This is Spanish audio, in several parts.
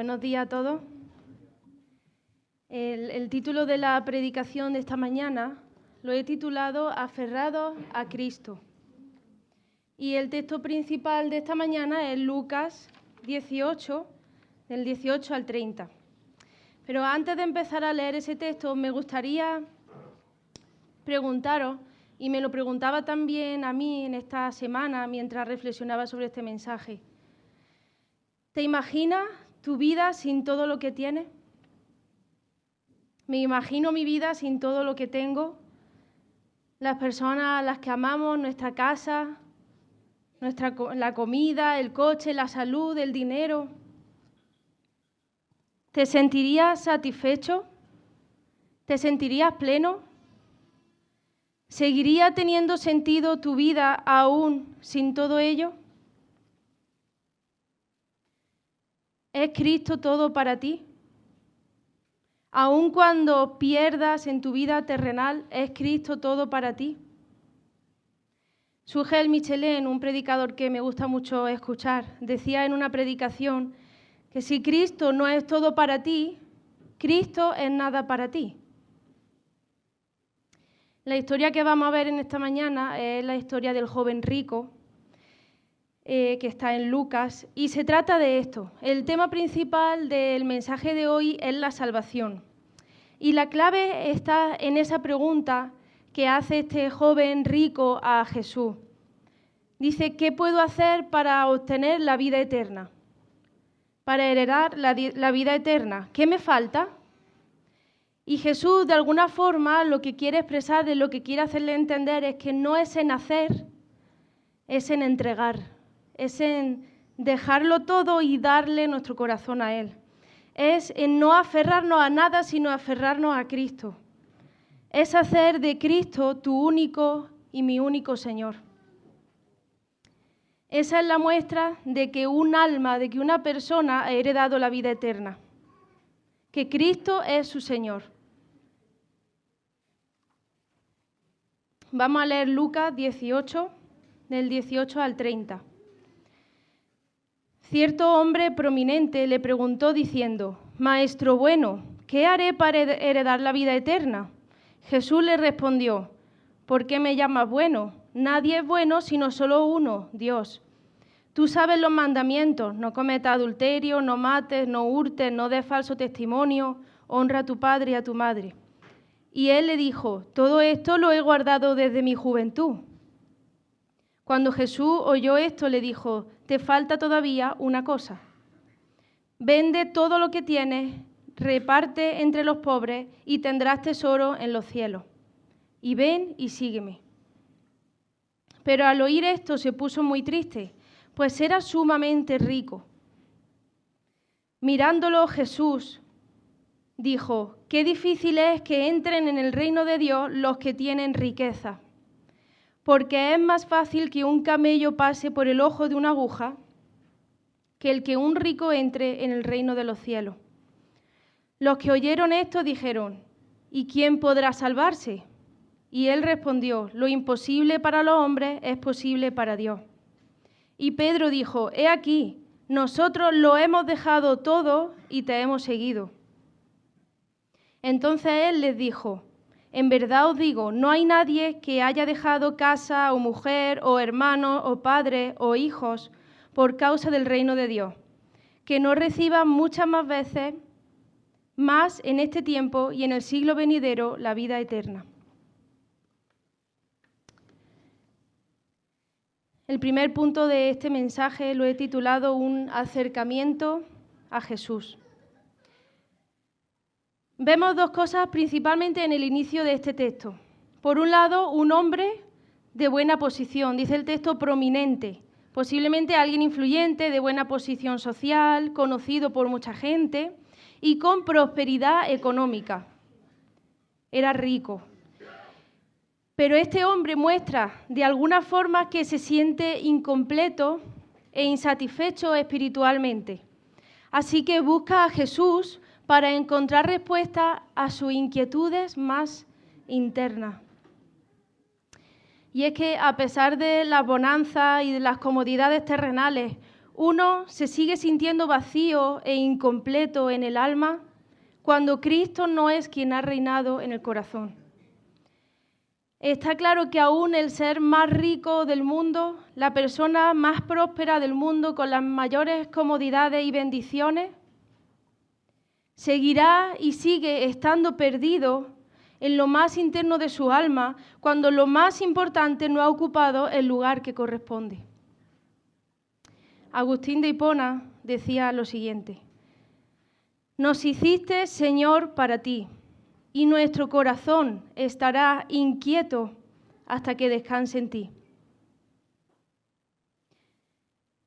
Buenos días a todos. El título de la predicación de esta mañana lo he titulado Aferrados a Cristo. Y el texto principal de esta mañana es Lucas 18, del 18 al 30. Pero antes de empezar a leer ese texto, me gustaría preguntaros, y me lo preguntaba también a mí en esta semana mientras reflexionaba sobre este mensaje. ¿Te imaginas tu vida sin todo lo que tienes? Me imagino mi vida sin todo lo que tengo, las personas a las que amamos, nuestra casa, la comida, el coche, la salud, el dinero. ¿Te sentirías satisfecho? ¿Te sentirías pleno? ¿Seguiría teniendo sentido tu vida aún sin todo ello? ¿Es Cristo todo para ti? Aun cuando pierdas en tu vida terrenal, ¿es Cristo todo para ti? Sugel Michelin, un predicador que me gusta mucho escuchar, decía en una predicación que si Cristo no es todo para ti, Cristo es nada para ti. La historia que vamos a ver en esta mañana es la historia del joven rico, que está en Lucas, y se trata de esto. El tema principal del mensaje de hoy es la salvación. Y la clave está en esa pregunta que hace este joven rico a Jesús. Dice, ¿qué puedo hacer para obtener la vida eterna? Para heredar la vida eterna. ¿Qué me falta? Y Jesús, de alguna forma, lo que quiere expresarle, lo que quiere hacerle entender es que no es en hacer, es en entregar, es en dejarlo todo y darle nuestro corazón a Él. Es en no aferrarnos a nada, sino aferrarnos a Cristo. Es hacer de Cristo tu único y mi único Señor. Esa es la muestra de que un alma, de que una persona ha heredado la vida eterna. Que Cristo es su Señor. Vamos a leer Lucas 18, del 18 al 30. Cierto hombre prominente le preguntó diciendo, «Maestro bueno, ¿qué haré para heredar la vida eterna?» Jesús le respondió, «¿Por qué me llamas bueno? Nadie es bueno sino solo uno, Dios. Tú sabes los mandamientos, no cometas adulterio, no mates, no hurtes, no des falso testimonio, honra a tu padre y a tu madre». Y él le dijo, «Todo esto lo he guardado desde mi juventud». Cuando Jesús oyó esto, le dijo, «Te falta todavía una cosa. Vende todo lo que tienes, reparte entre los pobres y tendrás tesoro en los cielos. Y ven y sígueme». Pero al oír esto se puso muy triste, pues era sumamente rico. Mirándolo Jesús dijo, «Qué difícil es que entren en el reino de Dios los que tienen riqueza. Porque es más fácil que un camello pase por el ojo de una aguja que el que un rico entre en el reino de los cielos». Los que oyeron esto dijeron, «¿Y quién podrá salvarse?» Y él respondió, «Lo imposible para los hombres es posible para Dios». Y Pedro dijo, «He aquí, nosotros lo hemos dejado todo y te hemos seguido». Entonces él les dijo, «En verdad os digo, no hay nadie que haya dejado casa o mujer o hermanos o padres o hijos por causa del reino de Dios, que no reciba muchas más veces, más en este tiempo y en el siglo venidero, la vida eterna». El primer punto de este mensaje lo he titulado Un acercamiento a Jesús. Vemos dos cosas principalmente en el inicio de este texto. Por un lado, un hombre de buena posición, dice el texto prominente, posiblemente alguien influyente, de buena posición social, conocido por mucha gente y con prosperidad económica. Era rico. Pero este hombre muestra de alguna forma que se siente incompleto e insatisfecho espiritualmente. Así que busca a Jesús para encontrar respuesta a sus inquietudes más internas. Y es que a pesar de la bonanza y de las comodidades terrenales, uno se sigue sintiendo vacío e incompleto en el alma cuando Cristo no es quien ha reinado en el corazón. Está claro que aún el ser más rico del mundo, la persona más próspera del mundo, con las mayores comodidades y bendiciones, seguirá y sigue estando perdido en lo más interno de su alma cuando lo más importante no ha ocupado el lugar que corresponde. Agustín de Hipona decía lo siguiente: nos hiciste, Señor, para ti, y nuestro corazón estará inquieto hasta que descanse en ti.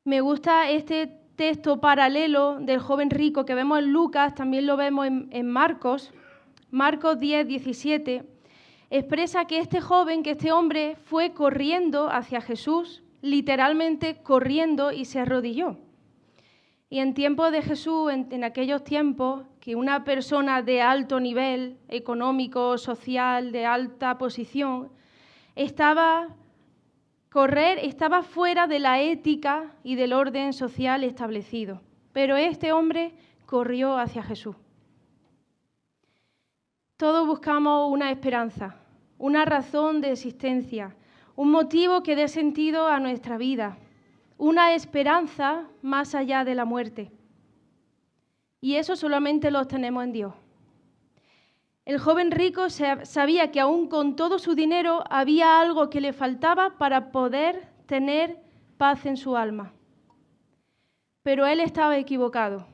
Me gusta este texto paralelo del joven rico que vemos en Lucas, también lo vemos en Marcos 10, 17, expresa que este hombre fue corriendo hacia Jesús, literalmente corriendo, y se arrodilló. Y en tiempos de Jesús, en aquellos tiempos, que una persona de alto nivel económico, social, de alta posición, estaba fuera de la ética y del orden social establecido. Pero este hombre corrió hacia Jesús. Todos buscamos una esperanza, una razón de existencia, un motivo que dé sentido a nuestra vida, una esperanza más allá de la muerte. Y eso solamente lo tenemos en Dios. El joven rico sabía que aún con todo su dinero había algo que le faltaba para poder tener paz en su alma. Pero él estaba equivocado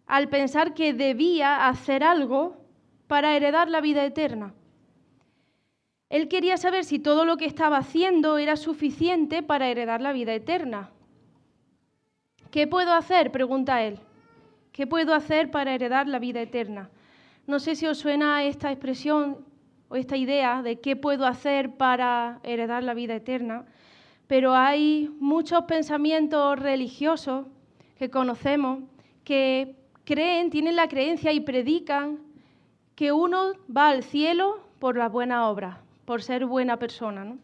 al pensar que debía hacer algo para heredar la vida eterna. Él quería saber si todo lo que estaba haciendo era suficiente para heredar la vida eterna. ¿Qué puedo hacer?, pregunta él. ¿Qué puedo hacer para heredar la vida eterna? No sé si os suena esta expresión o esta idea de qué puedo hacer para heredar la vida eterna, pero hay muchos pensamientos religiosos que conocemos que tienen la creencia y predican que uno va al cielo por las buenas obras, por ser buena persona, ¿no?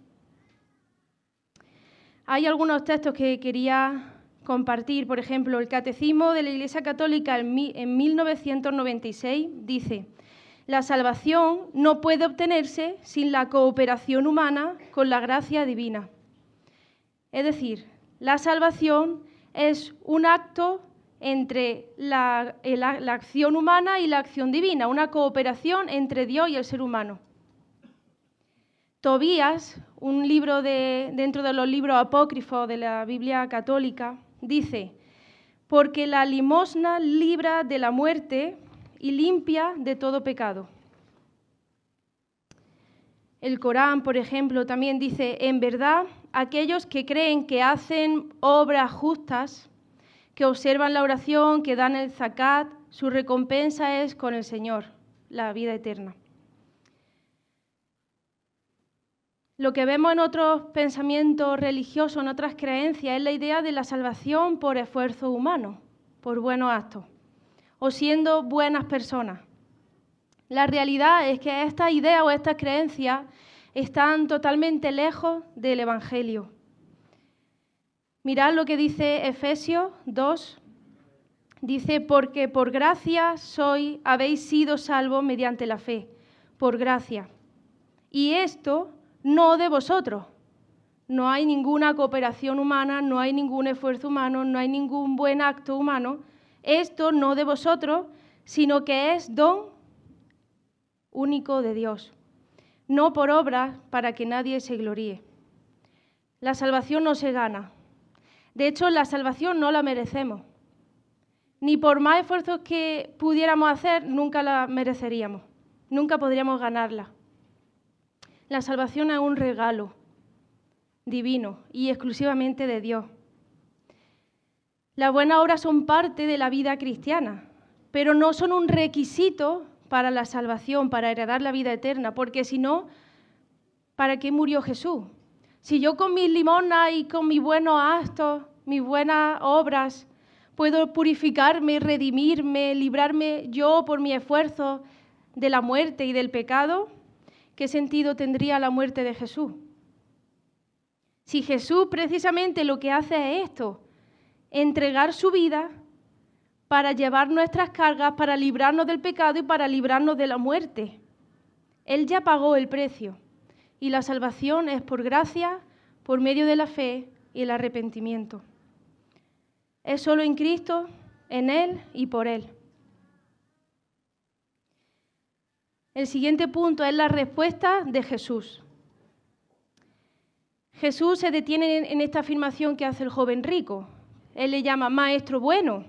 Hay algunos textos que quería compartir. Por ejemplo, el Catecismo de la Iglesia Católica en 1996 dice: la salvación no puede obtenerse sin la cooperación humana con la gracia divina. Es decir, la salvación es un acto entre la acción humana y la acción divina, una cooperación entre Dios y el ser humano. Tobías, un libro dentro de los libros apócrifos de la Biblia católica, dice: porque la limosna libra de la muerte y limpia de todo pecado. El Corán, por ejemplo, también dice: en verdad, aquellos que creen que hacen obras justas, que observan la oración, que dan el zakat, su recompensa es con el Señor, la vida eterna. Lo que vemos en otros pensamientos religiosos, en otras creencias, es la idea de la salvación por esfuerzo humano, por buenos actos, o siendo buenas personas. La realidad es que estas ideas o estas creencias están totalmente lejos del Evangelio. Mirad lo que dice Efesios 2. Dice: porque por gracia habéis sido salvos mediante la fe, por gracia. Y esto no de vosotros. No hay ninguna cooperación humana, no hay ningún esfuerzo humano, no hay ningún buen acto humano. Esto no de vosotros, sino que es don único de Dios. No por obras para que nadie se gloríe. La salvación no se gana. De hecho, la salvación no la merecemos. Ni por más esfuerzos que pudiéramos hacer, nunca la mereceríamos. Nunca podríamos ganarla. La salvación es un regalo divino y exclusivamente de Dios. Las buenas obras son parte de la vida cristiana, pero no son un requisito para la salvación, para heredar la vida eterna, porque si no, ¿para qué murió Jesús? Si yo con mis limosnas y con mis buenos actos, mis buenas obras, puedo purificarme, redimirme, librarme yo por mi esfuerzo de la muerte y del pecado, ¿qué sentido tendría la muerte de Jesús? Si Jesús precisamente lo que hace es esto, entregar su vida para llevar nuestras cargas, para librarnos del pecado y para librarnos de la muerte. Él ya pagó el precio y la salvación es por gracia, por medio de la fe y el arrepentimiento. Es solo en Cristo, en Él y por Él. El siguiente punto es la respuesta de Jesús. Jesús se detiene en esta afirmación que hace el joven rico. Él le llama maestro bueno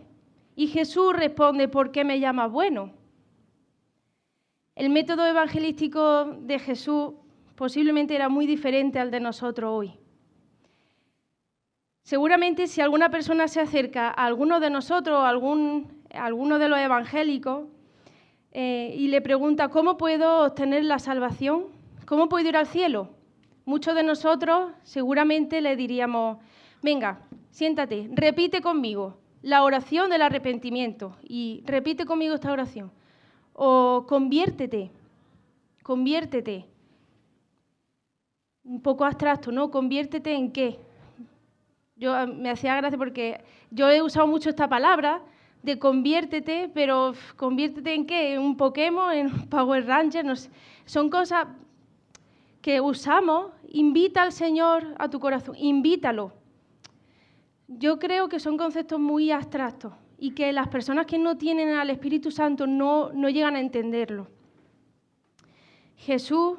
y Jesús responde, ¿por qué me llamas bueno? El método evangelístico de Jesús posiblemente era muy diferente al de nosotros hoy. Seguramente si alguna persona se acerca a alguno de nosotros, a alguno de los evangélicos, y le pregunta, ¿cómo puedo obtener la salvación? ¿Cómo puedo ir al cielo? Muchos de nosotros seguramente le diríamos, venga, siéntate, repite conmigo la oración del arrepentimiento y repite conmigo esta oración. O conviértete. Un poco abstracto, ¿no? ¿Conviértete en qué? Me hacía gracia porque yo he usado mucho esta palabra de conviértete, pero ¿conviértete en qué? ¿En un Pokémon? ¿En un Power Ranger? No sé. Son cosas que usamos. Invita al Señor a tu corazón, invítalo. Yo creo que son conceptos muy abstractos y que las personas que no tienen al Espíritu Santo no llegan a entenderlo. Jesús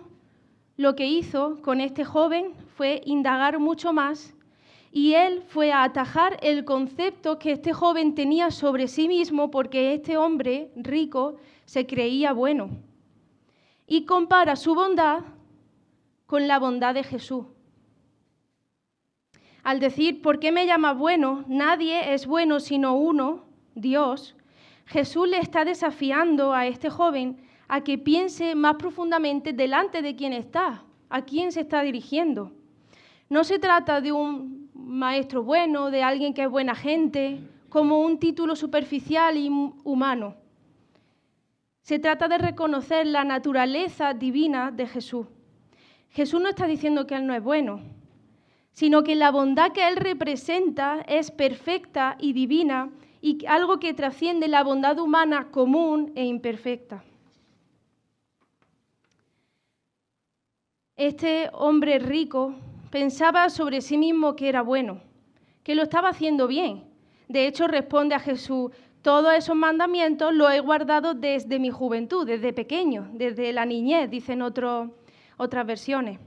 lo que hizo con este joven fue indagar mucho más y él fue a atajar el concepto que este joven tenía sobre sí mismo porque este hombre rico se creía bueno y compara su bondad con la bondad de Jesús. Al decir, ¿por qué me llamas bueno? Nadie es bueno sino uno, Dios. Jesús le está desafiando a este joven a que piense más profundamente delante de quién está, a quién se está dirigiendo. No se trata de un maestro bueno, de alguien que es buena gente, como un título superficial y humano. Se trata de reconocer la naturaleza divina de Jesús. Jesús no está diciendo que Él no es bueno, sino que la bondad que Él representa es perfecta y divina y algo que trasciende la bondad humana común e imperfecta. Este hombre rico pensaba sobre sí mismo que era bueno, que lo estaba haciendo bien. De hecho, responde a Jesús, todos esos mandamientos los he guardado desde mi juventud, desde pequeño, desde la niñez, dicen otras versiones.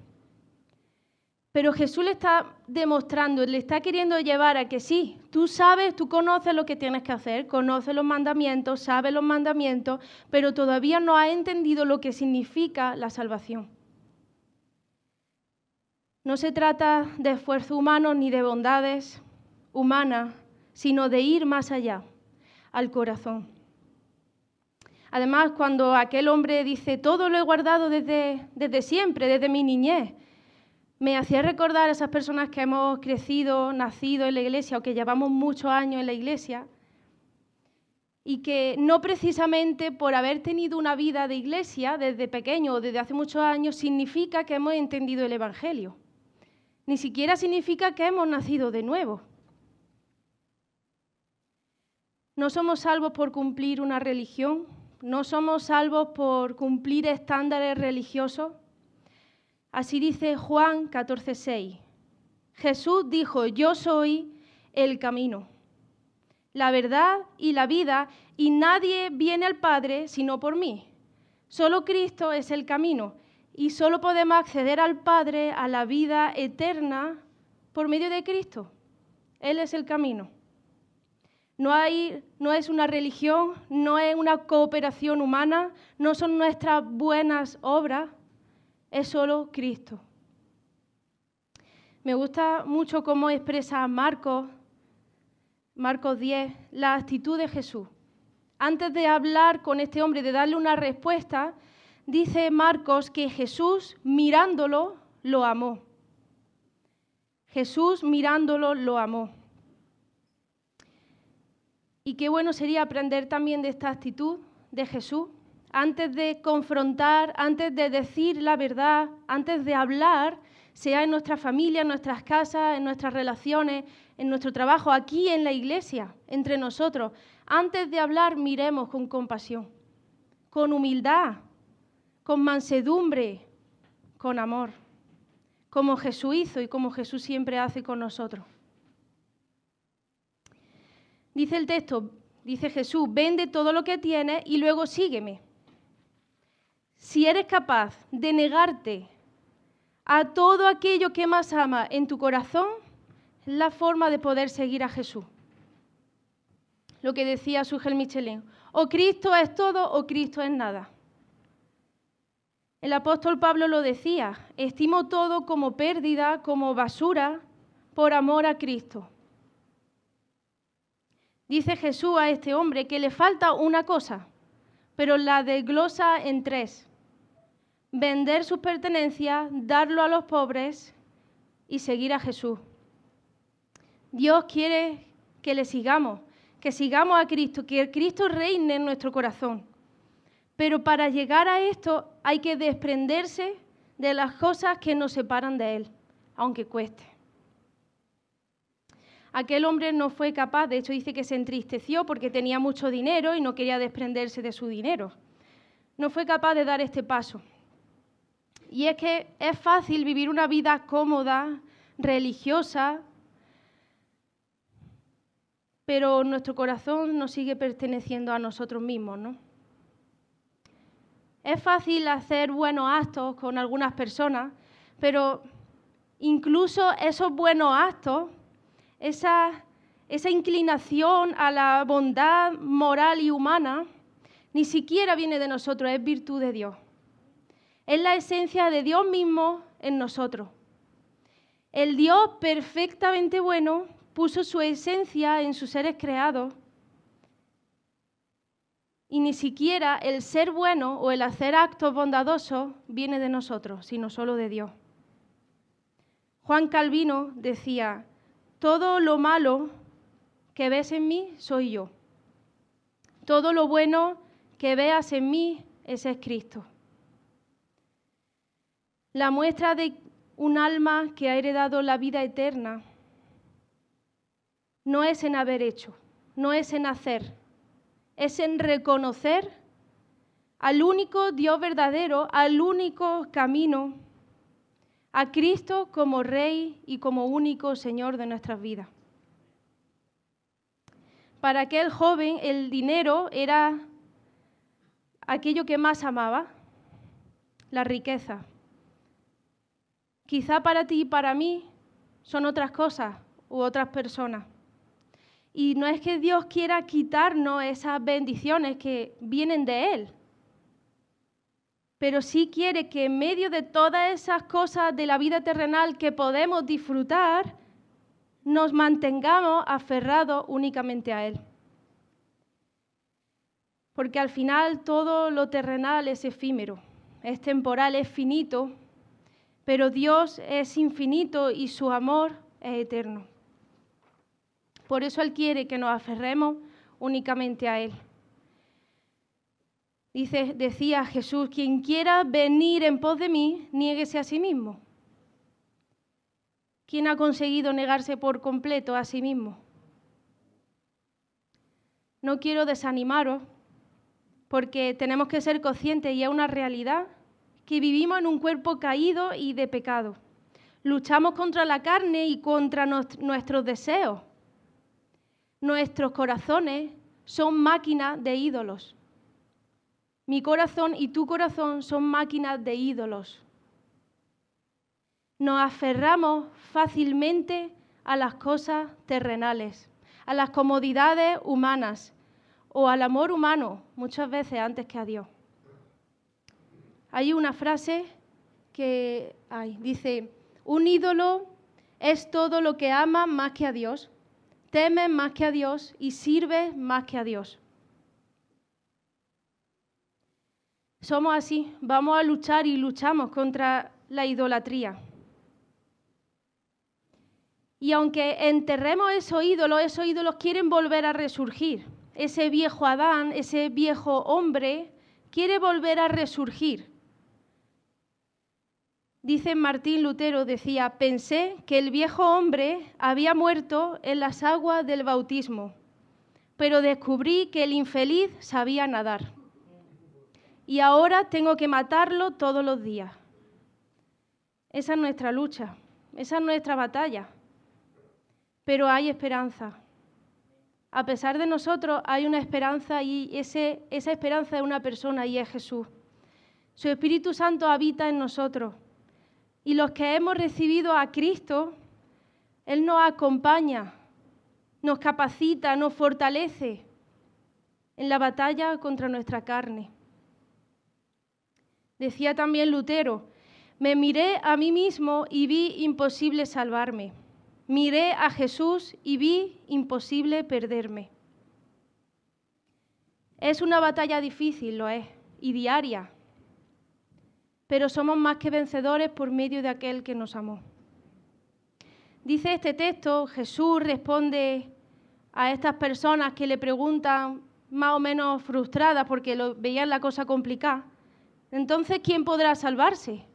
Pero Jesús le está demostrando, le está queriendo llevar a que sí, tú sabes, tú conoces lo que tienes que hacer, conoces los mandamientos, sabes los mandamientos, pero todavía no has entendido lo que significa la salvación. No se trata de esfuerzo humano ni de bondades humanas, sino de ir más allá, al corazón. Además, cuando aquel hombre dice, todo lo he guardado desde siempre, desde mi niñez, me hacía recordar a esas personas que hemos crecido, nacido en la iglesia o que llevamos muchos años en la iglesia y que no precisamente por haber tenido una vida de iglesia desde pequeño o desde hace muchos años significa que hemos entendido el Evangelio. Ni siquiera significa que hemos nacido de nuevo. No somos salvos por cumplir una religión, no somos salvos por cumplir estándares religiosos. Así dice Juan 14:6. Jesús dijo, yo soy el camino, la verdad y la vida, y nadie viene al Padre sino por mí. Solo Cristo es el camino, y solo podemos acceder al Padre, a la vida eterna, por medio de Cristo. Él es el camino. No es una religión, no es una cooperación humana, no son nuestras buenas obras, es solo Cristo. Me gusta mucho cómo expresa Marcos 10, la actitud de Jesús. Antes de hablar con este hombre, de darle una respuesta, dice Marcos que Jesús mirándolo lo amó. Jesús mirándolo lo amó. Y qué bueno sería aprender también de esta actitud de Jesús. Antes de confrontar, antes de decir la verdad, antes de hablar, sea en nuestra familia, en nuestras casas, en nuestras relaciones, en nuestro trabajo, aquí en la iglesia, entre nosotros. Antes de hablar, miremos con compasión, con humildad, con mansedumbre, con amor, como Jesús hizo y como Jesús siempre hace con nosotros. Dice el texto, dice Jesús, vende todo lo que tienes y luego sígueme. Si eres capaz de negarte a todo aquello que más amas en tu corazón, es la forma de poder seguir a Jesús. Lo que decía Sugel Michelin, o Cristo es todo o Cristo es nada. El apóstol Pablo lo decía, estimo todo como pérdida, como basura, por amor a Cristo. Dice Jesús a este hombre que le falta una cosa, pero la desglosa en 3. Vender sus pertenencias, darlo a los pobres y seguir a Jesús. Dios quiere que le sigamos, que sigamos a Cristo, que Cristo reine en nuestro corazón. Pero para llegar a esto hay que desprenderse de las cosas que nos separan de Él, aunque cueste. Aquel hombre no fue capaz, de hecho dice que se entristeció porque tenía mucho dinero y no quería desprenderse de su dinero. No fue capaz de dar este paso. Y es que es fácil vivir una vida cómoda, religiosa, pero nuestro corazón nos sigue perteneciendo a nosotros mismos, ¿no? Es fácil hacer buenos actos con algunas personas, pero incluso esos buenos actos, esa inclinación a la bondad moral y humana, ni siquiera viene de nosotros, es virtud de Dios. Es la esencia de Dios mismo en nosotros. El Dios perfectamente bueno puso su esencia en sus seres creados y ni siquiera el ser bueno o el hacer actos bondadosos viene de nosotros, sino solo de Dios. Juan Calvino decía, todo lo malo que ves en mí soy yo. Todo lo bueno que veas en mí, ese es Cristo. La muestra de un alma que ha heredado la vida eterna no es en haber hecho, no es en hacer, es en reconocer al único Dios verdadero, al único camino, a Cristo como Rey y como único Señor de nuestras vidas. Para aquel joven el dinero era aquello que más amaba, la riqueza. Quizá para ti y para mí son otras cosas u otras personas. Y no es que Dios quiera quitarnos esas bendiciones que vienen de Él, pero sí quiere que en medio de todas esas cosas de la vida terrenal que podemos disfrutar, nos mantengamos aferrados únicamente a Él. Porque al final todo lo terrenal es efímero, es temporal, es finito, pero Dios es infinito y su amor es eterno. Por eso Él quiere que nos aferremos únicamente a Él. Decía Jesús, quien quiera venir en pos de mí, niéguese a sí mismo. ¿Quién ha conseguido negarse por completo a sí mismo? No quiero desanimaros, porque tenemos que ser conscientes, y es una realidad, que vivimos en un cuerpo caído y de pecado. Luchamos contra la carne y contra nuestros deseos. Nuestros corazones son máquinas de ídolos. Mi corazón y tu corazón son máquinas de ídolos. Nos aferramos fácilmente a las cosas terrenales, a las comodidades humanas o al amor humano, muchas veces antes que a Dios. Hay una frase que dice, un ídolo es todo lo que ama más que a Dios, temes más que a Dios y sirves más que a Dios. Somos así, vamos a luchar y luchamos contra la idolatría. Y aunque enterremos esos ídolos quieren volver a resurgir. Ese viejo Adán, ese viejo hombre, quiere volver a resurgir. Dice Martín Lutero, decía: pensé que el viejo hombre había muerto en las aguas del bautismo, pero descubrí que el infeliz sabía nadar. Y ahora tengo que matarlo todos los días. Esa es nuestra lucha, esa es nuestra batalla. Pero hay esperanza. A pesar de nosotros hay una esperanza, y esa esperanza es una persona, y es Jesús. Su Espíritu Santo habita en nosotros. Y los que hemos recibido a Cristo, Él nos acompaña, nos capacita, nos fortalece en la batalla contra nuestra carne. Decía también Lutero: me miré a mí mismo y vi imposible salvarme. Miré a Jesús y vi imposible perderme. Es una batalla difícil, lo es, y diaria. Pero somos más que vencedores por medio de aquel que nos amó. Dice este texto, Jesús responde a estas personas que le preguntan más o menos frustradas porque veían la cosa complicada: entonces, ¿quién podrá salvarse?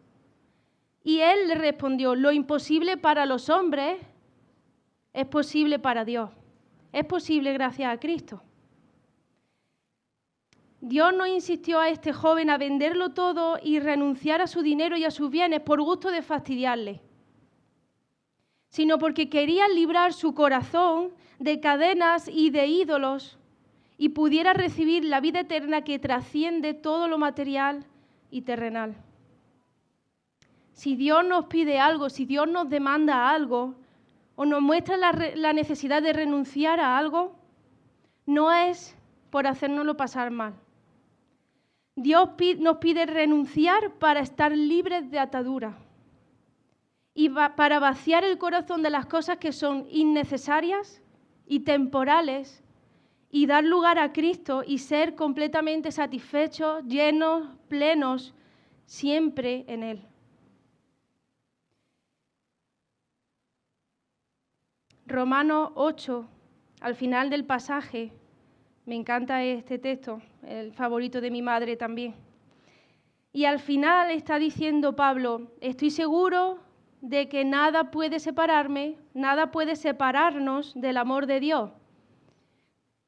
Y él le respondió: lo imposible para los hombres es posible para Dios. Es posible gracias a Cristo. Dios no insistió a este joven a venderlo todo y renunciar a su dinero y a sus bienes por gusto de fastidiarle, sino porque quería librar su corazón de cadenas y de ídolos y pudiera recibir la vida eterna que trasciende todo lo material y terrenal. Si Dios nos pide algo, si Dios nos demanda algo, o nos muestra la necesidad de renunciar a algo, no es por hacérnoslo pasar mal. Dios nos pide renunciar para estar libres de atadura y para vaciar el corazón de las cosas que son innecesarias y temporales y dar lugar a Cristo y ser completamente satisfechos, llenos, plenos, siempre en Él. Romanos 8, al final del pasaje, me encanta este texto, el favorito de mi madre también. Y al final está diciendo Pablo: estoy seguro de que nada puede separarme, nada puede separarnos del amor de Dios.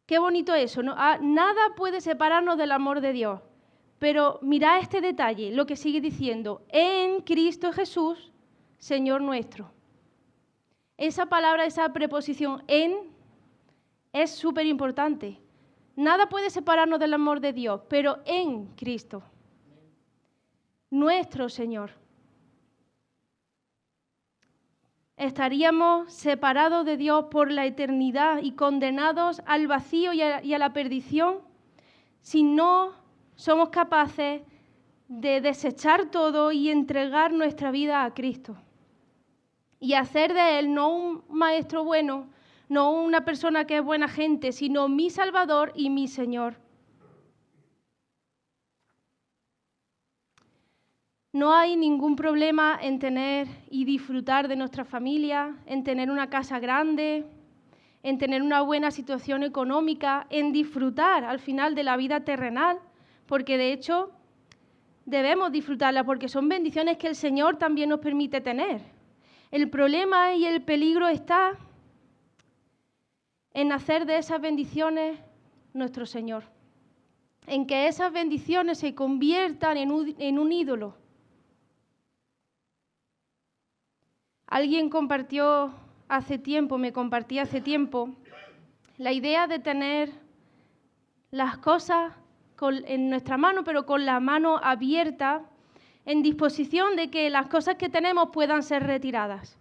Qué bonito eso, ¿no? Nada puede separarnos del amor de Dios. Pero mirad este detalle, lo que sigue diciendo: en Cristo Jesús, Señor nuestro. Esa palabra, esa preposición en, es súper importante. Nada puede separarnos del amor de Dios, pero en Cristo, nuestro Señor. Estaríamos separados de Dios por la eternidad y condenados al vacío y a la perdición si no somos capaces de desechar todo y entregar nuestra vida a Cristo. Y hacer de Él no un maestro bueno, no una persona que es buena gente, sino mi Salvador y mi Señor. No hay ningún problema en tener y disfrutar de nuestra familia, en tener una casa grande, en tener una buena situación económica, en disfrutar al final de la vida terrenal, porque de hecho debemos disfrutarla, porque son bendiciones que el Señor también nos permite tener. El problema y el peligro está en hacer de esas bendiciones nuestro Señor, en que esas bendiciones se conviertan en un ídolo. Alguien me compartía hace tiempo, la idea de tener las cosas en nuestra mano, pero con la mano abierta, en disposición de que las cosas que tenemos puedan ser retiradas.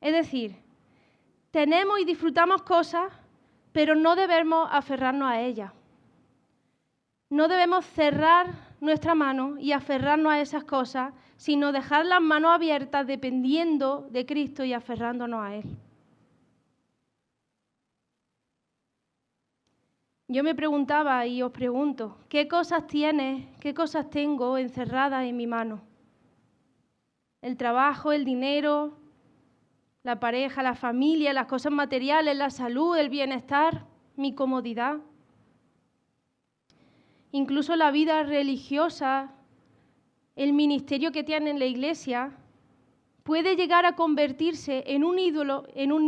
Es decir, tenemos y disfrutamos cosas, pero no debemos aferrarnos a ellas. No debemos cerrar nuestra mano y aferrarnos a esas cosas, sino dejar las manos abiertas dependiendo de Cristo y aferrándonos a Él. Yo me preguntaba y os pregunto, ¿qué cosas tengo encerradas en mi mano? El trabajo, el dinero, la pareja, la familia, las cosas materiales, la salud, el bienestar, mi comodidad. Incluso la vida religiosa el ministerio que tiene en la iglesia puede llegar a convertirse en un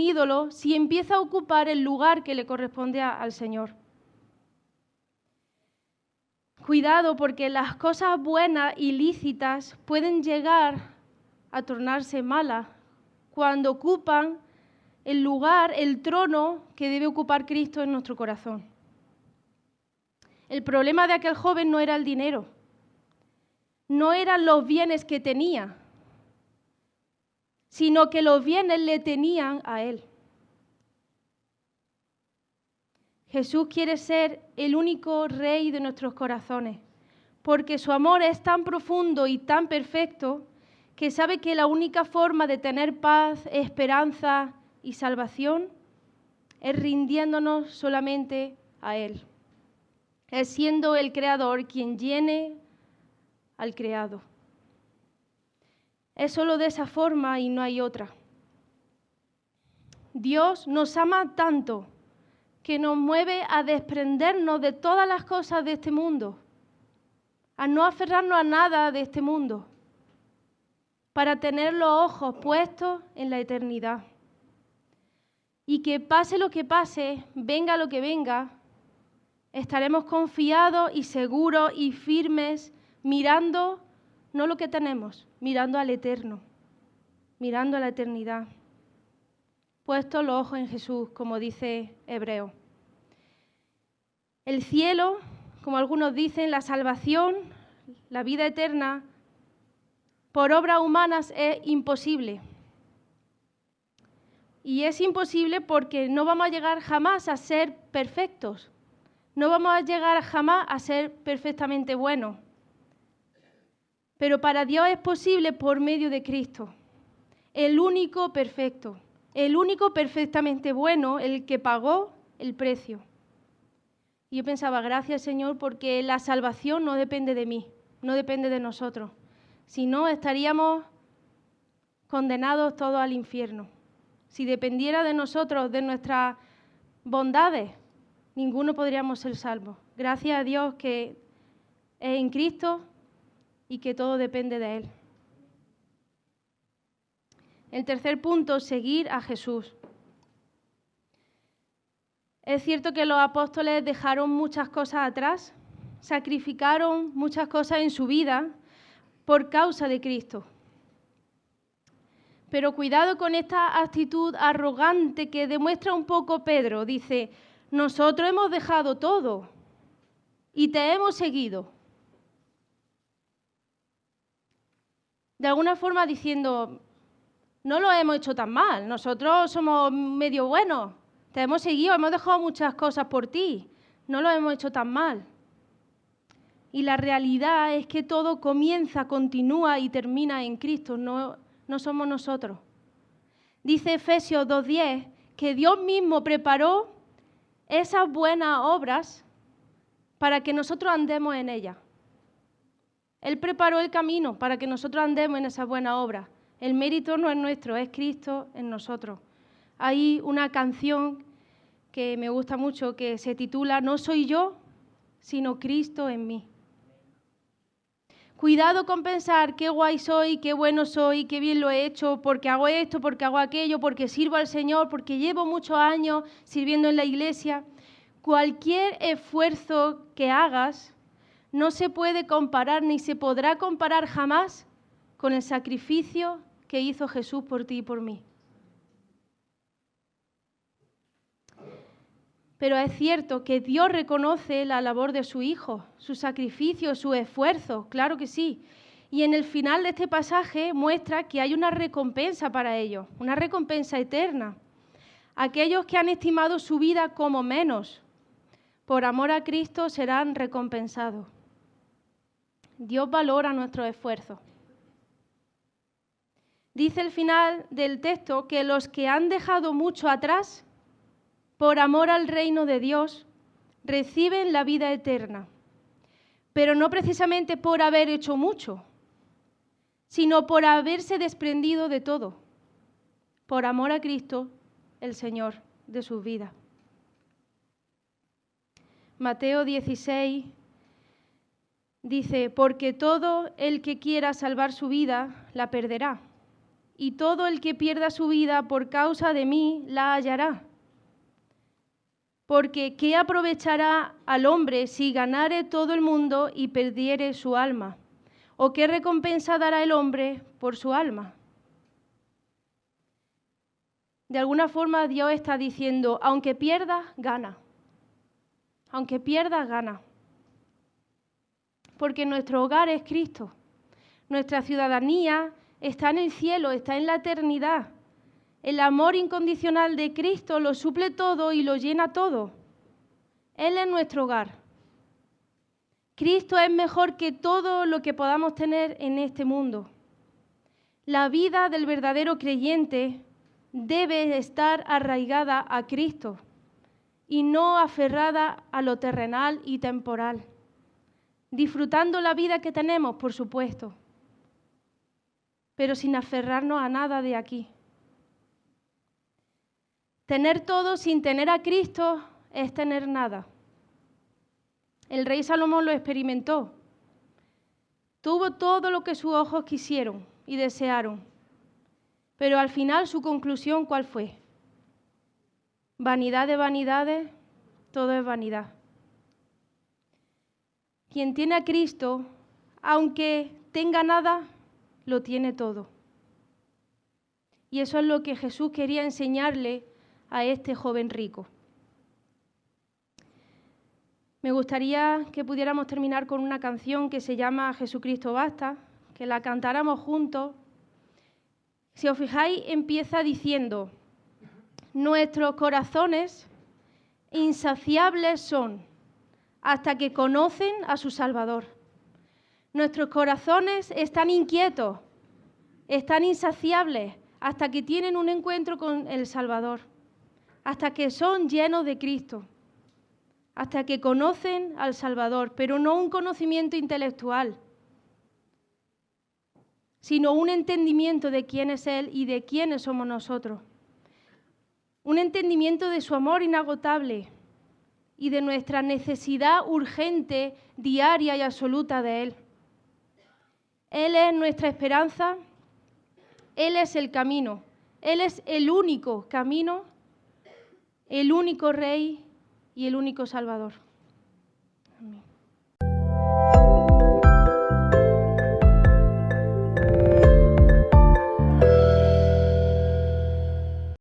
ídolo si empieza a ocupar el lugar que le corresponde al Señor. Cuidado, porque las cosas buenas y lícitas pueden llegar a tornarse malas cuando ocupan el lugar, el trono que debe ocupar Cristo en nuestro corazón. El problema de aquel joven no era el dinero, no eran los bienes que tenía, sino que los bienes le tenían a él. Jesús quiere ser el único rey de nuestros corazones, porque su amor es tan profundo y tan perfecto que sabe que la única forma de tener paz, esperanza y salvación es rindiéndonos solamente a Él. Es siendo el Creador quien llene al creado. Es solo de esa forma y no hay otra. Dios nos ama tanto que nos mueve a desprendernos de todas las cosas de este mundo, a no aferrarnos a nada de este mundo, para tener los ojos puestos en la eternidad. Y que pase lo que pase, venga lo que venga, estaremos confiados y seguros y firmes, mirando no lo que tenemos, mirando al eterno, mirando a la eternidad. Puestos los ojos en Jesús, como dice Hebreo. El cielo, como algunos dicen, la salvación, la vida eterna, por obras humanas es imposible. Y es imposible porque no vamos a llegar jamás a ser perfectos. No vamos a llegar jamás a ser perfectamente buenos. Pero para Dios es posible por medio de Cristo, el único perfecto, el único perfectamente bueno, el que pagó el precio. Y yo pensaba, gracias Señor, porque la salvación no depende de mí, no depende de nosotros. Si no, estaríamos condenados todos al infierno. Si dependiera de nosotros, de nuestras bondades, ninguno podríamos ser salvos. Gracias a Dios que es en Cristo y que todo depende de Él. El tercer punto, seguir a Jesús. Es cierto que los apóstoles dejaron muchas cosas atrás, sacrificaron muchas cosas en su vida por causa de Cristo. Pero cuidado con esta actitud arrogante que demuestra un poco Pedro. Dice, nosotros hemos dejado todo y te hemos seguido. De alguna forma diciendo, no lo hemos hecho tan mal, nosotros somos medio buenos, te hemos seguido, hemos dejado muchas cosas por ti, no lo hemos hecho tan mal. Y la realidad es que todo comienza, continúa y termina en Cristo, no somos nosotros. Dice Efesios 2:10 que Dios mismo preparó esas buenas obras para que nosotros andemos en ellas. Él preparó el camino para que nosotros andemos en esas buenas obras. El mérito no es nuestro, es Cristo en nosotros. Hay una canción que me gusta mucho que se titula No soy yo, sino Cristo en mí. Cuidado con pensar qué guay soy, qué bueno soy, qué bien lo he hecho, porque hago esto, porque hago aquello, porque sirvo al Señor, porque llevo muchos años sirviendo en la iglesia. Cualquier esfuerzo que hagas no se puede comparar ni se podrá comparar jamás con el sacrificio que hizo Jesús por ti y por mí. Pero es cierto que Dios reconoce la labor de su Hijo, su sacrificio, su esfuerzo, claro que sí. Y en el final de este pasaje muestra que hay una recompensa para ellos, una recompensa eterna. Aquellos que han estimado su vida como menos, por amor a Cristo serán recompensados. Dios valora nuestros esfuerzos. Dice el final del texto que los que han dejado mucho atrás, por amor al reino de Dios, reciben la vida eterna. Pero no precisamente por haber hecho mucho, sino por haberse desprendido de todo, por amor a Cristo, el Señor de sus vidas. Mateo 16, Dice, porque todo el que quiera salvar su vida, la perderá. Y todo el que pierda su vida por causa de mí, la hallará. Porque ¿qué aprovechará al hombre si ganare todo el mundo y perdiere su alma? ¿O qué recompensa dará el hombre por su alma? De alguna forma Dios está diciendo, aunque pierdas, gana. Aunque pierdas, gana. Porque nuestro hogar es Cristo. Nuestra ciudadanía está en el cielo, está en la eternidad. El amor incondicional de Cristo lo suple todo y lo llena todo. Él es nuestro hogar. Cristo es mejor que todo lo que podamos tener en este mundo. La vida del verdadero creyente debe estar arraigada a Cristo y no aferrada a lo terrenal y temporal. Disfrutando la vida que tenemos, por supuesto, pero sin aferrarnos a nada de aquí. Tener todo sin tener a Cristo es tener nada. El rey Salomón lo experimentó. Tuvo todo lo que sus ojos quisieron y desearon. Pero al final su conclusión, ¿cuál fue? Vanidad de vanidades, todo es vanidad. Quien tiene a Cristo, aunque tenga nada, lo tiene todo. Y eso es lo que Jesús quería enseñarle a este joven rico. Me gustaría que pudiéramos terminar con una canción que se llama Jesucristo basta, que la cantáramos juntos. Si os fijáis, empieza diciendo, nuestros corazones insaciables son hasta que conocen a su Salvador. Nuestros corazones están inquietos, están insaciables hasta que tienen un encuentro con el Salvador, hasta que son llenos de Cristo, hasta que conocen al Salvador, pero no un conocimiento intelectual, sino un entendimiento de quién es Él y de quiénes somos nosotros. Un entendimiento de su amor inagotable y de nuestra necesidad urgente, diaria y absoluta de Él. Él es nuestra esperanza, Él es el camino, Él es el único camino, el único Rey y el único Salvador. Amén.